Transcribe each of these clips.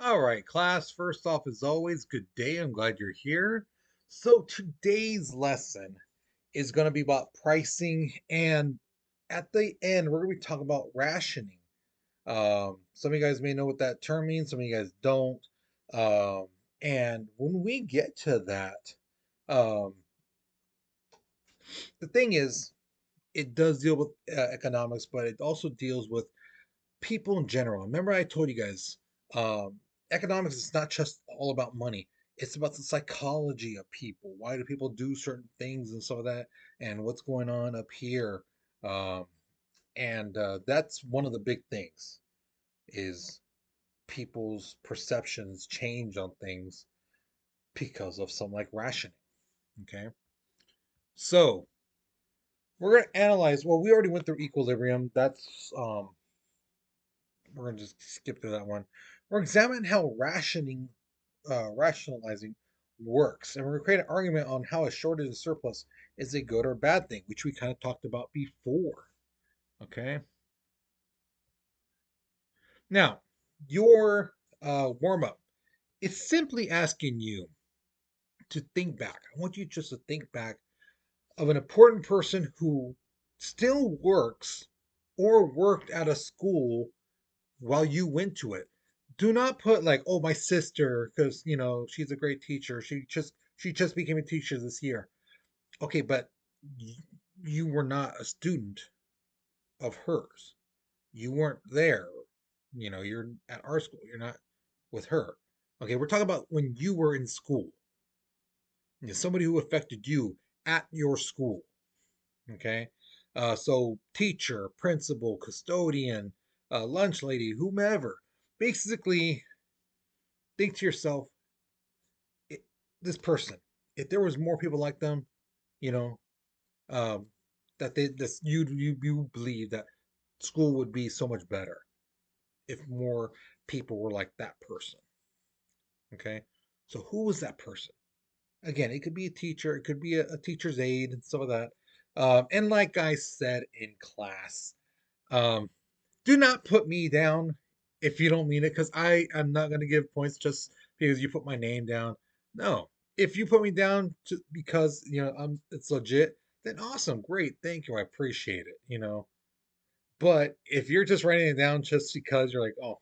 All right, class. First off, as always, good day. I'm glad you're here. So, today's lesson is going to be about pricing, and at the end, we're going to be talking about rationing. Some of you guys may know what that term means, some of you guys don't. Um, and when we get to that, um, the thing is, it does deal with economics, but it also deals with people in general. Remember, I told you guys, um, economics is not just all about money. It's about the psychology of people. Why do people do certain things and some of that, and what's going on up here? Um, and That's one of the big things is people's perceptions change on things because of something like rationing. Okay, so we're gonna analyze. Well, we already went through equilibrium. We're going to just skip through that one. We're examining how rationalizing works, and we're going to create an argument on how a shortage of surplus is a good or bad thing, which we kind of talked about before. Okay. Now, your warm up is simply asking you to think back. I want you just to think back of an important person who still works or worked at a school while you went to it. Do not put like, oh, my sister, because she's a great teacher. She just became a teacher this year. Okay, but you were not a student of hers. You weren't there. You're at our school. You're not with her. Okay, we're talking about when you were in school. Somebody who affected you at your school. Okay, so teacher, principal, custodian, lunch lady, whomever. Basically, think to yourself, it, this person, if there was more people like them, you know, um, that they this you believe that school would be so much better if more people were like that person. Okay, so who was that person? Again, it could be a teacher, it could be a teacher's aide, and some of that. And like I said in class, um, do not put me down if you don't mean it, because I am not going to give points just because you put my name down. No, if you put me down just because it's legit, then awesome, great, thank you, I appreciate it. But if you're just writing it down just because you're like, oh,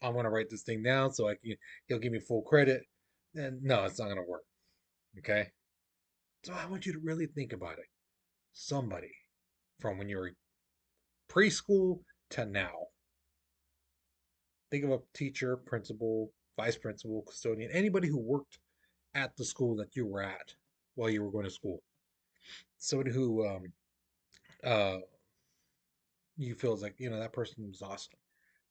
I want to write this thing down so he'll give me full credit, then no, it's not going to work. Okay, so I want you to really think about it. Somebody from when you were preschool to now. Think of a teacher, principal, vice principal, custodian, anybody who worked at the school that you were at while you were going to school. Somebody who uh, you feel is like, that person was awesome.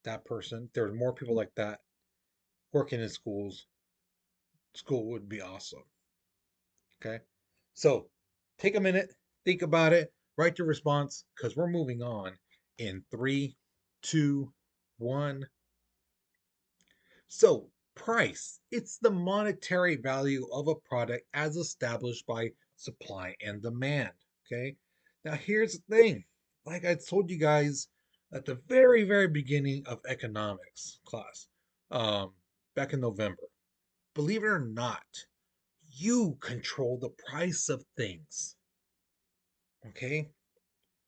That person, there's more people like that working in schools. School would be awesome. Okay. So take a minute, think about it, write your response because we're moving on in three, two, one. So, price, it's the monetary value of a product as established by supply and demand. Okay. Now, here's the thing like I told you guys at the very, very beginning of economics class, um, back in November, believe it or not, you control the price of things. Okay.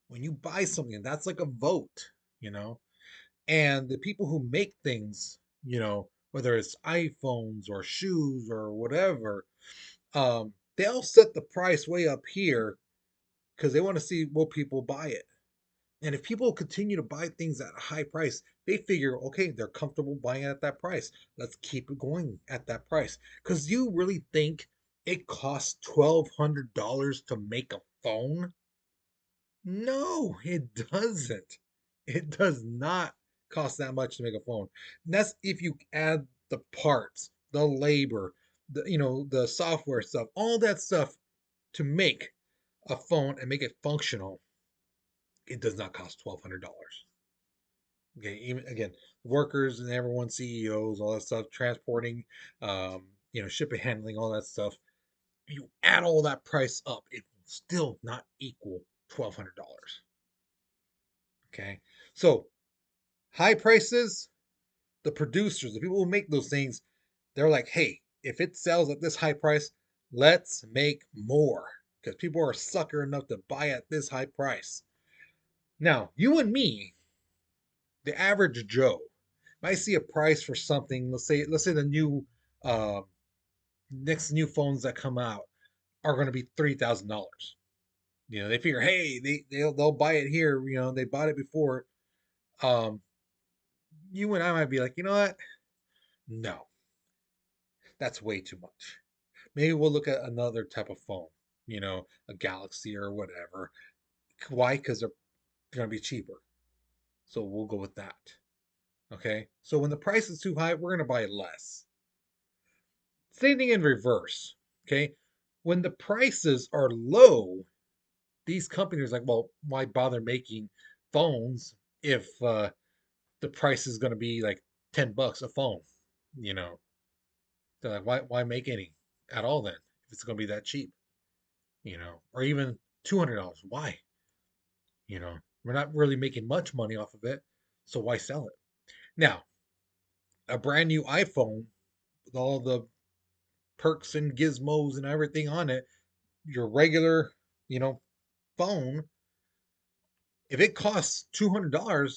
When you buy something, that's like a vote, you know, and the people who make things, whether it's iPhones or shoes or whatever, they'll set the price way up here because they want to see will people buy it. And if people continue to buy things at a high price, they figure, okay, they're comfortable buying it at that price. Let's keep it going at that price. Because you really think it costs $1,200 to make a phone? No, it doesn't. It does not cost that much to make a phone. And that's if you add the parts, the labor, the software stuff, all that stuff to make a phone and make it functional. It does not cost $1,200. Okay, even again, workers and everyone, CEOs, all that stuff, transporting, shipping, handling, all that stuff. You add all that price up, it will still not equal $1,200. Okay, so high prices, the producers, the people who make those things, they're like, hey, if it sells at this high price, let's make more because people are sucker enough to buy at this high price. Now, you and me, the average Joe, might see a price for something. Let's say the new uh, next new phones that come out are going to be $3,000. They figure, hey, they'll buy it here. They bought it before. Um, you and I might be like, you know what? No, that's way too much. Maybe we'll look at another type of phone, a Galaxy or whatever. Why? Because they're going to be cheaper. So we'll go with that. Okay. So when the price is too high, we're going to buy less. Same thing in reverse. Okay. When the prices are low, these companies are like, well, why bother making phones if the price is going to be like $10 a phone? You know, they're like, why make any at all then if it's going to be that cheap? Or even $200. Why? We're not really making much money off of it, so why sell it? Now, a brand new iPhone with all the perks and gizmos and everything on it, your regular, you know, phone, if it costs $200,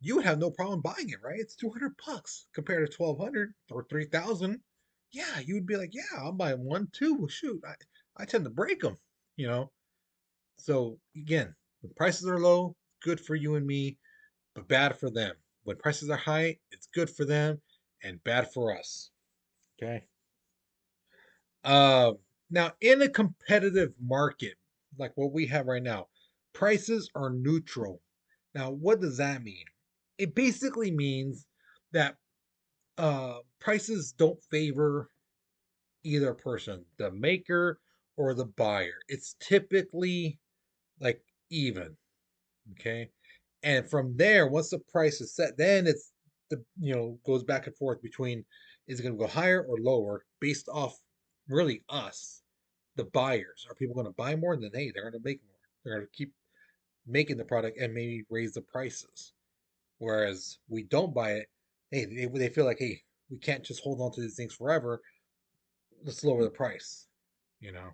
you would have no problem buying it, right? It's $200 compared to 1,200 or 3,000. Yeah, you would be like, yeah, I'll buy one too. Shoot, I tend to break them, you know. So again, when prices are low, good for you and me, but bad for them. When prices are high, it's good for them and bad for us. Okay. Uh, Now, in a competitive market like what we have right now, prices are neutral. Now, what does that mean? It basically means that prices don't favor either person, the maker or the buyer. It's typically like even. Okay. And from there, once the price is set, then it's goes back and forth between is it going to go higher or lower based off really us, the buyers. Are people going to buy more? Then hey, they're going to make more. They're going to keep making the product and maybe raise the prices. Whereas we don't buy it, hey, they feel like hey, we can't just hold on to these things forever. Let's lower the price. You know.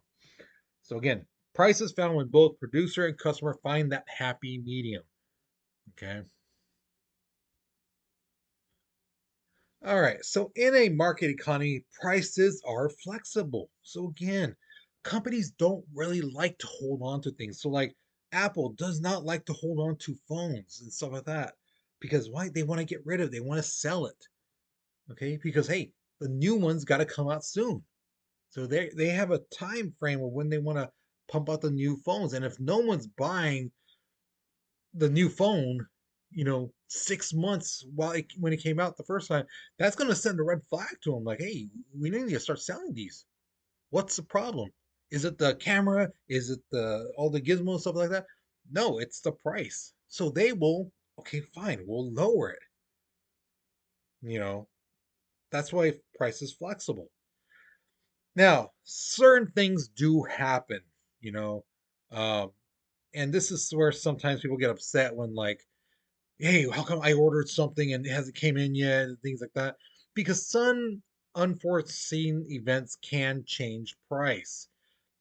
So again, price is found when both producer and customer find that happy medium. Okay. All right. So in a market economy, prices are flexible. So again, companies don't really like to hold on to things. So like Apple does not like to hold on to phones and stuff like that because why? They want to get rid of it. They want to sell it. Okay? Because hey, the new one's got to come out soon. So they have a time frame of when they want to pump out the new phones. And if no one's buying the new phone, 6 months when it came out the first time, that's going to send a red flag to them. Like, hey, we need to start selling these. What's the problem? Is it the camera? Is it the all the gizmos and stuff like that? No, it's the price. So they will. Okay, fine, we'll lower it. You know, that's why price is flexible. Now, certain things do happen. You know, um, and this is where sometimes people get upset when like hey, how come I ordered something and it hasn't came in yet and things like that? Because some unforeseen events can change price.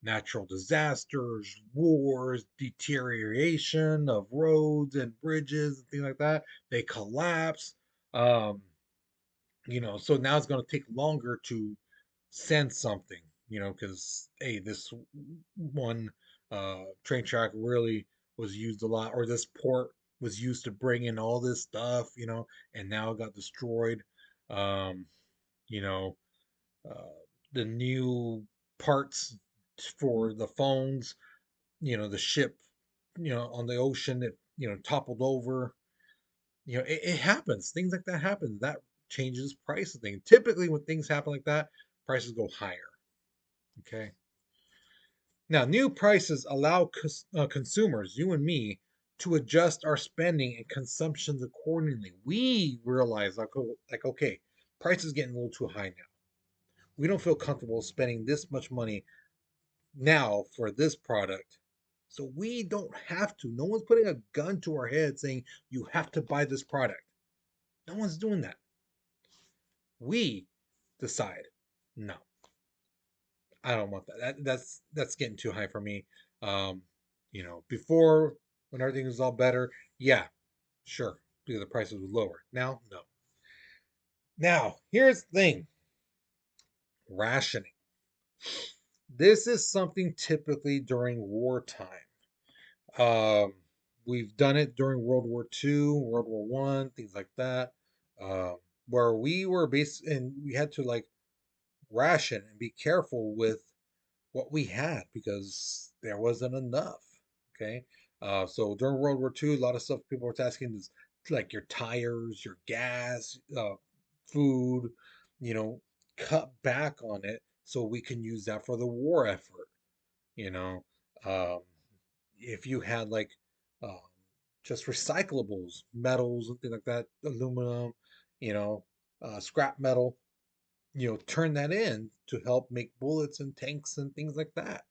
Natural disasters, wars, deterioration of roads and bridges and things like that. They collapse. Um, so now it's going to take longer to send something, because hey, this one train track really was used a lot, or this port was used to bring in all this stuff, and now it got destroyed. Um, you know, uh, the new parts for the phones, the ship, on the ocean, it toppled over. It happens. Things like that happen. That changes price of things. Typically, when things happen like that, prices go higher. Okay. Now, new prices allow consumers, you and me, to adjust our spending and consumptions accordingly. We realize, like, okay, price is getting a little too high now. We don't feel comfortable spending this much money now for this product. So we don't have to. No one's putting a gun to our head saying you have to buy this product. No one's doing that. We decide, no, I don't want that. That's getting too high for me. Um, before when everything was all better, yeah, sure, because the prices were lower. Now, no. Now, here's the thing: rationing. This is something typically during wartime. Um, we've done it during World War II, World War One, things like that, um, where we were based and we had to like ration and be careful with what we had because there wasn't enough. Okay. So during World War II, a lot of stuff people were asking is like your tires, your gas, food, you know, cut back on it so we can use that for the war effort. You know, um, if you had like um, just recyclables, metals and things like that, aluminum, you know, scrap metal, turn that in to help make bullets and tanks and things like that.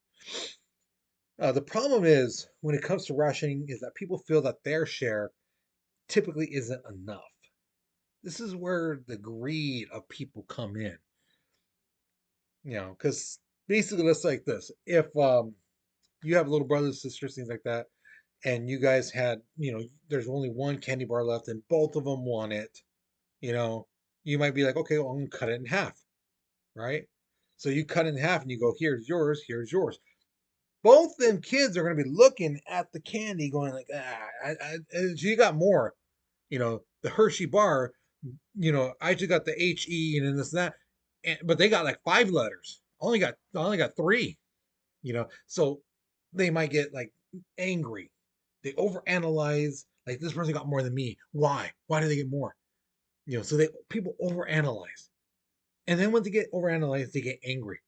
The problem is when it comes to rationing is that people feel that their share typically isn't enough. This is where the greed of people come in, because basically let's like this: if you have little brothers, sisters, things like that, and you guys had, there's only one candy bar left, and both of them want it, you know, you might be like, okay, well, I'm gonna cut it in half, right? So you cut it in half, and you go, here's yours, here's yours. Both them kids are going to be looking at the candy going like, you got more, the Hershey bar, I just got the HE and then this and that, but they got like 5 letters. I only got 3, so they might get like angry. They overanalyze, like this person got more than me. Why do they get more? So they people overanalyze. And then when they get overanalyzed, they get angry.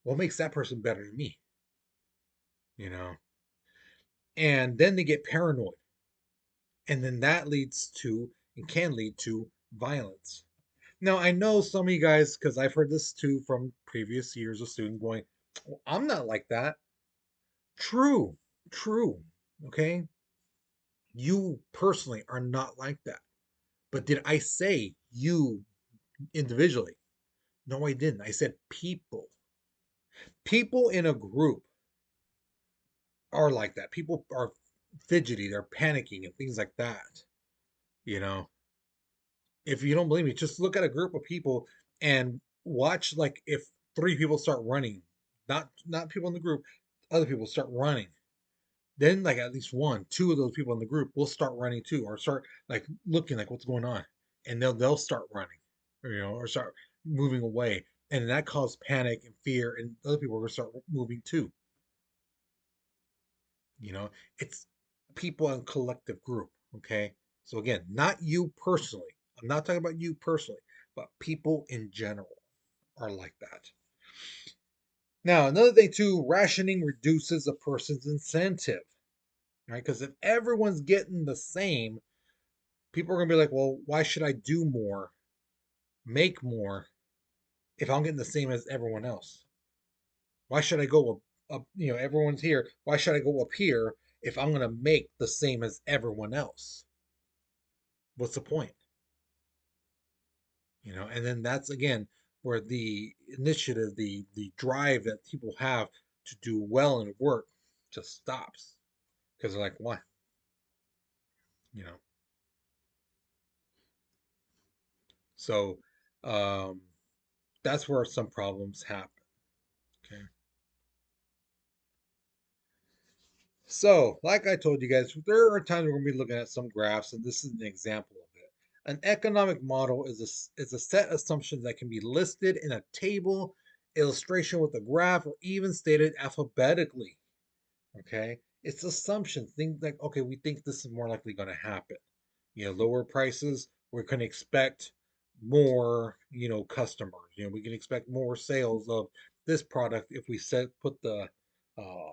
What makes that person better than me? You know? And then they get paranoid, and then that leads to and can lead to violence. Now I know some of you guys, because I've heard this too from previous years of students going, well, I'm not like that. True, true. Okay, you personally are not like that, but did I say you individually? No, I didn't. I said people in a group are like that. People are fidgety, they're panicking and things like that, you know if you don't believe me, just look at a group of people and watch, like, if 3 people start running, not people in the group, other people start running, then like at least one, two of those people in the group will start running too, or start like looking like what's going on, and they'll start running, or start moving away, and that causes panic and fear, and other people are going to start moving too. You know, it's people in collective group. Okay. So again, not you personally. I'm not talking about you personally, but people in general are like that. Now, another thing too, rationing reduces a person's incentive, right? Because if everyone's getting the same, people are gonna be like, well, why should I do more, make more, if I'm getting the same as everyone else? Why should I go up, everyone's here. Why should I go up here if I'm gonna make the same as everyone else? What's the point? And then that's again where the initiative, the drive that people have to do well in work just stops, because they're like, why? you know so um that's where some problems happen. Okay, so like I told you guys, there are times we're going to be looking at some graphs, and this is an example of it. An economic model is a set assumption that can be listed in a table, illustration with a graph, or even stated alphabetically. Okay, it's assumptions. Think like, okay, we think this is more likely going to happen. Lower prices, we're going to expect more, customers. We can expect more sales of this product if we put uh, the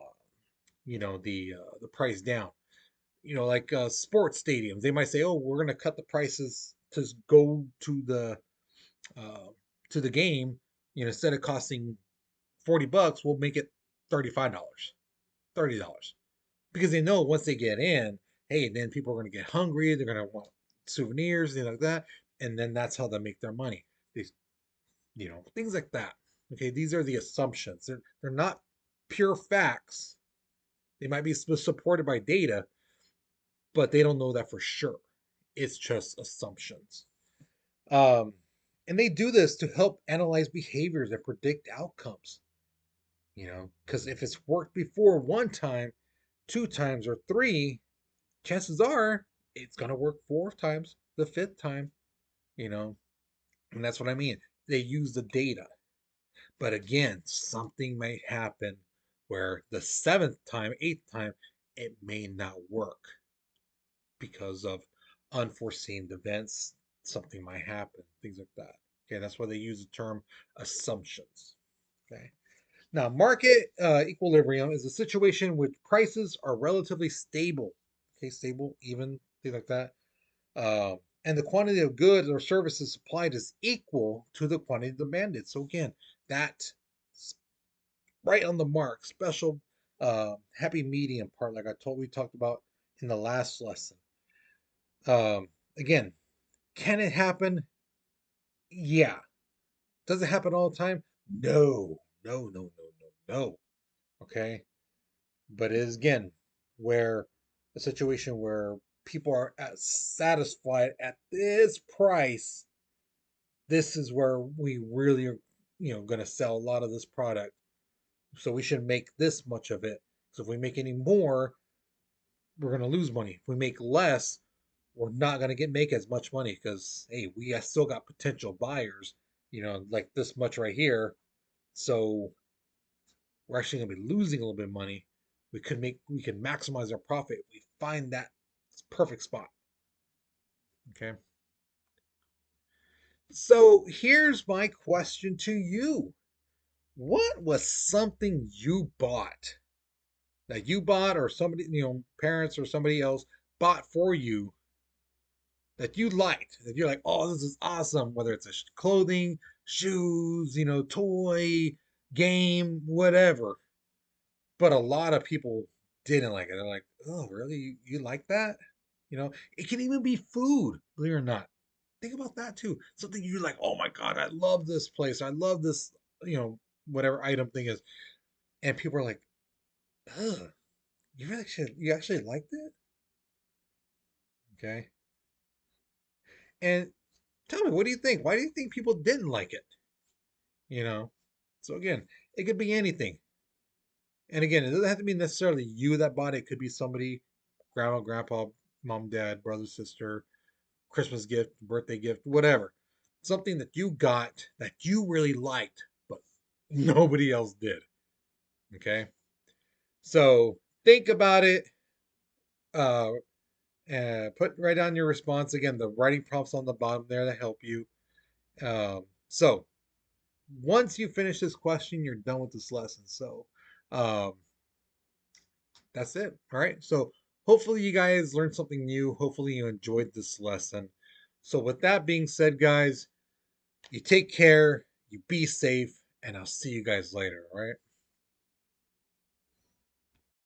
price down. Like sports stadiums, they might say, oh, we're going to cut the prices to go uh, to the game. Instead of costing $40, we'll make it $35, $30, because they know once they get in, hey, then people are going to get hungry. They're going to want souvenirs, things like that, and then that's how they make their money. They things like that. Okay, these are the assumptions. They're not pure facts. They might be supported by data, but they don't know that for sure. It's just assumptions. Um, and they do this to help analyze behaviors and predict outcomes. Because if it's worked before one time, two times, or three, chances are it's gonna work four times, the fifth time. You know, and that's what I mean. They use the data, but again, something might happen where the seventh time, eighth time, it may not work because of unforeseen events. Something might happen, things like that. Okay, that's why they use the term assumptions. Okay. Now, market equilibrium is a situation in which prices are relatively stable. Okay, stable, even, things like that. And the quantity of goods or services supplied is equal to the quantity demanded. So again, that right on the mark. Special happy medium part, like we talked about in the last lesson. Again, can it happen? Yeah. Does it happen all the time? No. No, no, no, no, no. Okay. But it is again where a situation where people are satisfied at this price. This is where we really are, going to sell a lot of this product. So we should make this much of it. So if we make any more, we're going to lose money. If we make less, we're not going to make as much money because hey, we still got potential buyers. Like this much right here. So we're actually going to be losing a little bit of money. We can maximize our profit if we find that perfect spot. Okay. So here's my question to you. What was something you bought that you bought or somebody, parents or somebody else bought for you that you liked, that you're like, oh, this is awesome, whether it's a clothing, shoes, toy, game, whatever. But a lot of people didn't like it. They're like, oh, really? You like that? It can even be food, believe it or not. Think about that too. Something you're like, oh my God, I love this place. I love this, whatever item thing is. And people are like, ugh, you actually liked it? Okay. And tell me, what do you think? Why do you think people didn't like it? You know? So again, it could be anything. And again, it doesn't have to be necessarily you that bought it. It could be somebody, grandma, grandpa, mom, dad, brother, sister, Christmas gift, birthday gift, whatever. Something that you got that you really liked, but nobody else did. Okay. So think about it. Uh, put right down your response. Again, the writing prompts on the bottom there to help you. So once you finish this question, you're done with this lesson. So um, that's it. All right. So hopefully you guys learned something new. Hopefully you enjoyed this lesson. So with that being said, guys, you take care, you be safe, and I'll see you guys later. All right.